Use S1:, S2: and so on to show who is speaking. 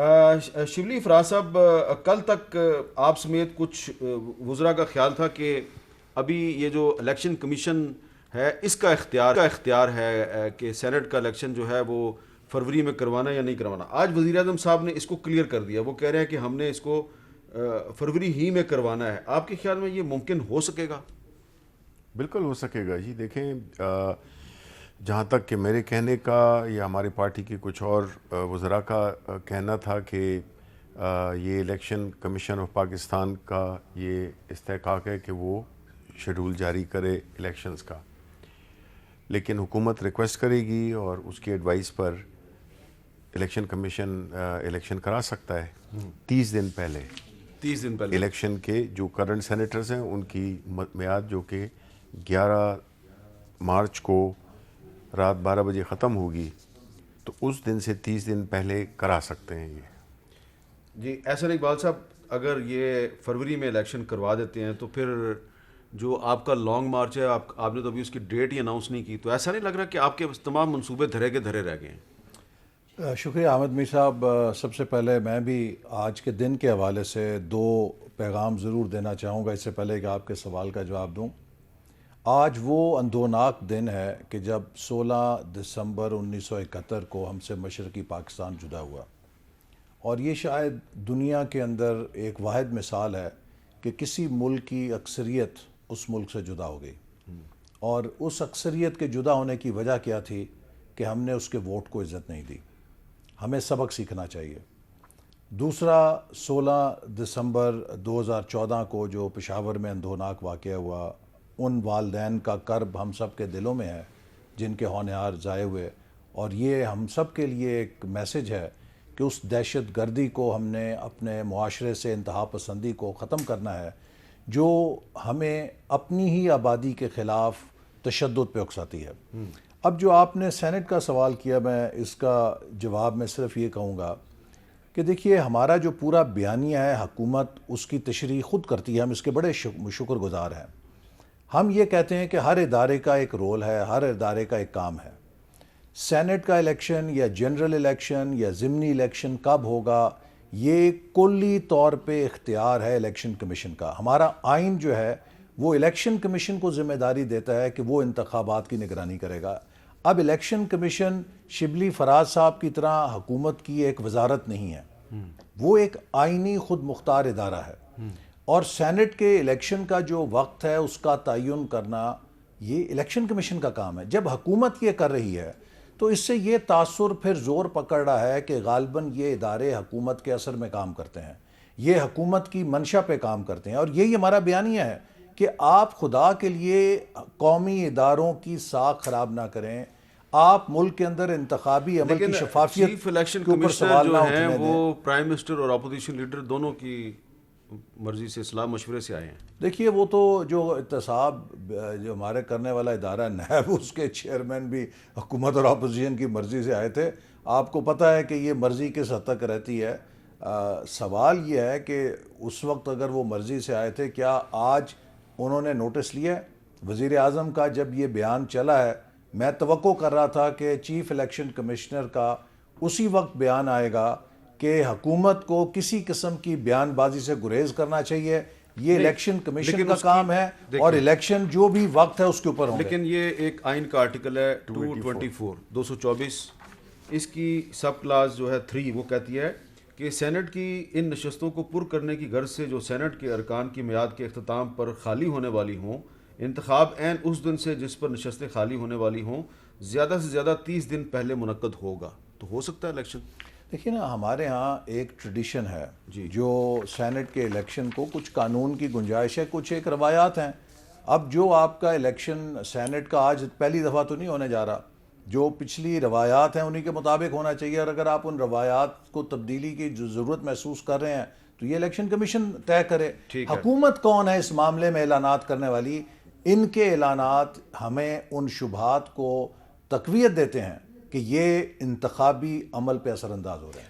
S1: شبلی فراز صاحب، کل تک آپ سمیت کچھ وزراء کا خیال تھا کہ ابھی یہ جو الیکشن کمیشن ہے اس کا اختیار ہے کہ سینٹ کا الیکشن جو ہے وہ فروری میں کروانا یا نہیں کروانا. آج وزیر اعظم صاحب نے اس کو کلیئر کر دیا، وہ کہہ رہے ہیں کہ ہم نے اس کو فروری ہی میں کروانا ہے. آپ کے خیال میں یہ ممکن ہو سکے گا؟
S2: بالکل ہو سکے گا جی. دیکھیں، جہاں تک کہ میرے کہنے کا یا ہماری پارٹی کے کچھ اور وزراء کا کہنا تھا کہ یہ الیکشن کمیشن آف پاکستان کا یہ استحقاق ہے کہ وہ شیڈول جاری کرے الیکشنز کا، لیکن حکومت ریکویسٹ کرے گی اور اس کی ایڈوائس پر الیکشن کمیشن الیکشن کرا سکتا ہے 30 دن پہلے.
S1: 30 دن پہلے
S2: الیکشن کے جو کرنٹ سینیٹرز ہیں ان کی میعاد جو کہ 11 مارچ کو رات 12 بجے ختم ہوگی، تو اس دن سے 30 دن پہلے کرا سکتے ہیں یہ.
S1: جی احسن اقبال صاحب، اگر یہ فروری میں الیکشن کروا دیتے ہیں تو پھر جو آپ کا لانگ مارچ ہے، آپ نے تو ابھی اس کی ڈیٹ ہی اناؤنس نہیں کی، تو ایسا نہیں لگ رہا کہ آپ کے تمام منصوبے دھرے کے دھرے رہ گئے ہیں؟
S3: شکریہ احمد میر صاحب. سب سے پہلے میں بھی آج کے دن کے حوالے سے 2 پیغام ضرور دینا چاہوں گا اس سے پہلے کہ آپ کے سوال کا جواب دوں. آج وہ اندھوناک دن ہے کہ جب 16 دسمبر 1971 کو ہم سے مشرقی پاکستان جدا ہوا، اور یہ شاید دنیا کے اندر ایک واحد مثال ہے کہ کسی ملک کی اکثریت اس ملک سے جدا ہو گئی. اور اس اکثریت کے جدا ہونے کی وجہ کیا تھی کہ ہم نے اس کے ووٹ کو عزت نہیں دی. ہمیں سبق سیکھنا چاہیے. دوسرا، 16 دسمبر 2014 کو جو پشاور میں اندھوناک واقعہ ہوا، ان والدین کا کرب ہم سب کے دلوں میں ہے جن کے ہونہار ضائع ہوئے، اور یہ ہم سب کے لیے ایک میسج ہے کہ اس دہشت گردی کو ہم نے اپنے معاشرے سے، انتہا پسندی کو ختم کرنا ہے جو ہمیں اپنی ہی آبادی کے خلاف تشدد پہ اکساتی ہے. اب جو آپ نے سینٹ کا سوال کیا، میں اس کا جواب میں صرف یہ کہوں گا کہ دیکھیے، ہمارا جو پورا بیانیہ ہے، حکومت اس کی تشریح خود کرتی ہے، ہم اس کے بڑے شکر گزار ہیں. ہم یہ کہتے ہیں کہ ہر ادارے کا ایک رول ہے، ہر ادارے کا ایک کام ہے. سینٹ کا الیکشن یا جنرل الیکشن یا ضمنی الیکشن کب ہوگا، یہ کلی طور پہ اختیار ہے الیکشن کمیشن کا. ہمارا آئین جو ہے وہ الیکشن کمیشن کو ذمہ داری دیتا ہے کہ وہ انتخابات کی نگرانی کرے گا. اب الیکشن کمیشن شبلی فراز صاحب کی طرح حکومت کی ایک وزارت نہیں ہے، وہ ایک آئینی خود مختار ادارہ ہے. اور سینٹ کے الیکشن کا جو وقت ہے اس کا تعین کرنا یہ الیکشن کمیشن کا کام ہے. جب حکومت یہ کر رہی ہے تو اس سے یہ تاثر پھر زور پکڑ رہا ہے کہ غالباً یہ ادارے حکومت کے اثر میں کام کرتے ہیں، یہ حکومت کی منشا پہ کام کرتے ہیں. اور یہی ہمارا بیانیہ ہے کہ آپ خدا کے لیے قومی اداروں کی ساکھ خراب نہ کریں. آپ ملک کے اندر انتخابی عمل کی شفافیت
S1: چیف الیکشن
S3: کے اوپر
S1: کمشنر
S3: سوال نہ
S1: جو ہیں
S3: اٹھنے دیں.
S1: وہ پرائم منسٹر اور اپوزیشن لیڈر دونوں کی مرضی سے، صلاح مشورے سے آئے ہیں.
S3: دیکھیے، وہ تو جو احتساب جو ہمارے کرنے والا ادارہ نیب، اس کے چیئرمین بھی حکومت اور اپوزیشن کی مرضی سے آئے تھے. آپ کو پتہ ہے کہ یہ مرضی کس حد تک رہتی ہے. سوال یہ ہے کہ اس وقت اگر وہ مرضی سے آئے تھے، کیا آج انہوں نے نوٹس لیا ہے؟ وزیر اعظم کا جب یہ بیان چلا ہے، میں توقع کر رہا تھا کہ چیف الیکشن کمشنر کا اسی وقت بیان آئے گا کہ حکومت کو کسی قسم کی بیان بازی سے گریز کرنا چاہیے. یہ الیکشن کمیشن کا کام ہے اور الیکشن جو بھی وقت ہے اس کے اوپر ہوں گے.
S1: لیکن یہ ایک آئین کا آرٹیکل ہے 224 اس کی سب کلاس جو ہے 3، وہ کہتی ہے کہ سینٹ کی ان نشستوں کو پر کرنے کی غرض سے جو سینٹ کے ارکان کی میعاد کے اختتام پر خالی ہونے والی ہوں، انتخاب عین اس دن سے جس پر نشستیں خالی ہونے والی ہوں زیادہ سے زیادہ 30 دن پہلے منعقد ہوگا. تو ہو سکتا ہے الیکشن؟
S3: دیکھیے نا، ہمارے ہاں ایک ٹریڈیشن ہے جو سینٹ کے الیکشن کو کچھ قانون کی گنجائش ہے، کچھ ایک روایات ہیں. اب جو آپ کا الیکشن سینٹ کا آج پہلی دفعہ تو نہیں ہونے جا رہا، جو پچھلی روایات ہیں انہی کے مطابق ہونا چاہیے. اور اگر آپ ان روایات کو تبدیلی کی جو ضرورت محسوس کر رہے ہیں تو یہ الیکشن کمیشن طے کرے. حکومت کون ہے اس معاملے میں اعلانات کرنے والی؟ ان کے اعلانات ہمیں ان شبہات کو تقویت دیتے ہیں کہ یہ انتخابی عمل پہ اثر انداز ہو رہے ہیں.